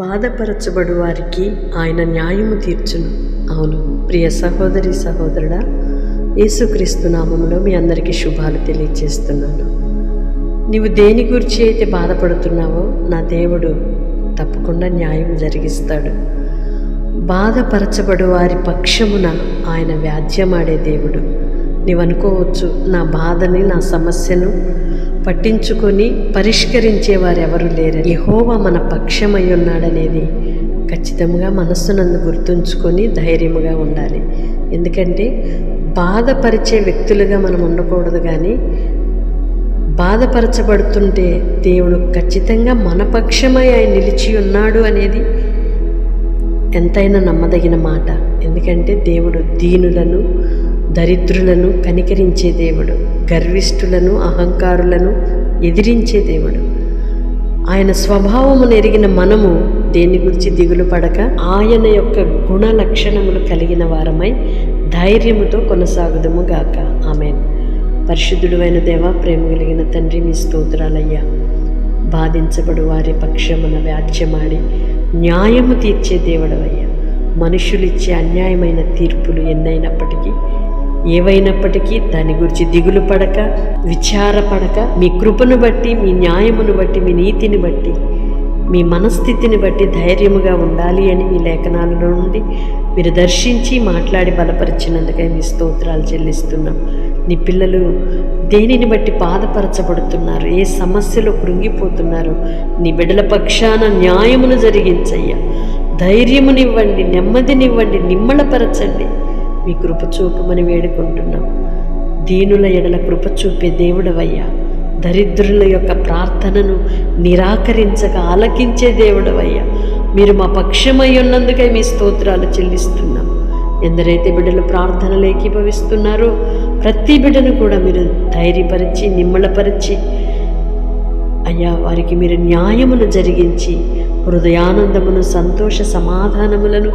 బాధపరచబడు వారికి ఆయన న్యాయము తీర్చును. అవును ప్రియ సహోదరి సహోదరుడా, యేసుక్రీస్తు నామములో మీ అందరికీ శుభాలు తెలియజేస్తున్నాను. నీవు దేని గురించి అయితే బాధపడుతున్నావో నా దేవుడు తప్పకుండా న్యాయం జరిగిస్తాడు. బాధపరచబడు వారి పక్షమున ఆయన వ్యాజ్యమాడే దేవుడు. నీవు అనుకోవచ్చు, నా బాధని నా సమస్యను పట్టించుకొని పరిష్కరించే వారెవరు లేరు, యెహోవా మన పక్షమై ఉన్నాడనేది ఖచ్చితంగా మనస్సునందు గుర్తుంచుకొని ధైర్యముగా ఉండాలి. ఎందుకంటే బాధపరిచే వ్యక్తులుగా మనం ఉండకూడదు, కానీ బాధపరచబడుతుంటే దేవుడు ఖచ్చితంగా మన పక్షమై ఆయన నిలిచి ఉన్నాడు అనేది ఎంతైనా నమ్మదగిన మాట. ఎందుకంటే దేవుడు దీనులను దరిద్రులను కనికరించే దేవుడు, గర్విష్ఠులను అహంకారులను ఎదిరించే దేవుడు. ఆయన స్వభావమును ఎరిగిన మనము దేని గురించి దిగులు పడక ఆయన యొక్క గుణ లక్షణములు కలిగిన వారమై ధైర్యముతో కొనసాగుదము గాక. ఆమేన్. పరిశుద్ధుడు అయిన దేవ, ప్రేమ కలిగిన తండ్రి, మీ స్తోత్రాలయ్యా. బాధించబడు వారి పక్షమున వ్యాజ్యమాడి న్యాయము తీర్చే దేవుడవయ్యా. మనుషులిచ్చే అన్యాయమైన తీర్పులు ఎన్నైనప్పటికీ ఏవైనప్పటికీ దాని గురించి దిగులు పడక విచారపడక మీ కృపను బట్టి, మీ న్యాయమును బట్టి, మీ నీతిని బట్టి, మీ మనస్థితిని బట్టి ధైర్యముగా ఉండాలి అని మీ లేఖనాలలో నుండి మీరు దర్శించి మాట్లాడి బలపరిచినందుకై మీ స్తోత్రాలు చెల్లిస్తున్నాం. నీ పిల్లలు దేనిని బట్టి బాధపరచబడుతున్నారు, ఏ సమస్యలో కృంగిపోతున్నారు, నీ బిడ్డల పక్షాన న్యాయమును జరిగించయ్యా. ధైర్యమునివ్వండి, నెమ్మదినివ్వండి, నిమ్మళపరచండి. మీ కృప చూపమని వేడుకుంటున్నాం. దీనుల ఎడల కృప చూపే దేవుడవయ్యా. దరిద్రుల యొక్క ప్రార్థనను నిరాకరించక ఆలకించే దేవుడవయ్యా. మీరు మా పక్షమై ఉన్నందుకై మీ స్తోత్రాలు చెల్లిస్తున్నాం. ఎందరైతే బిడ్డలు ప్రార్థనలు ఏకీభవిస్తున్నారో ప్రతి బిడ్డను కూడా మీరు ధైర్యపరిచి నిమ్మళపరిచి అయ్యా వారికి మీరు న్యాయమును జరిగించి హృదయానందమును సంతోష సమాధానములను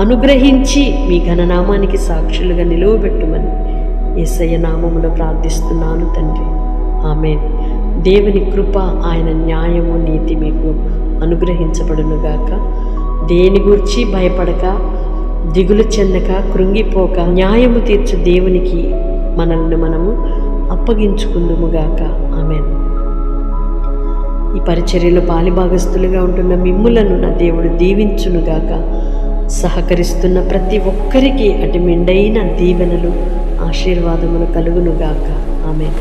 అనుగ్రహించి మీ ఘననామానికి సాక్షులుగా నిలువబెట్టుమని యేసయ్య నామములో ప్రార్థిస్తున్నాను తండ్రి. ఆమేన్. దేవుని కృప, ఆయన న్యాయము, నీతి మీకు అనుగ్రహించబడునుగాక. దేని గురించి భయపడక, దిగులు చెందక, కృంగిపోక న్యాయము తీర్చు దేవునికి మనల్ని మనము అప్పగించుకుందుముగాక. ఆమేన్. ఈ పరిచర్యలో పాలిభాగస్తులుగా ఉంటున్న మిమ్ములను నా దేవుడు దీవించునుగాక. సహకరిస్తున్న ప్రతి ఒక్కరికి అటు మెండైన దీవెనలు, ఆశీర్వాదములు కలుగునుగాక. ఆమేన్.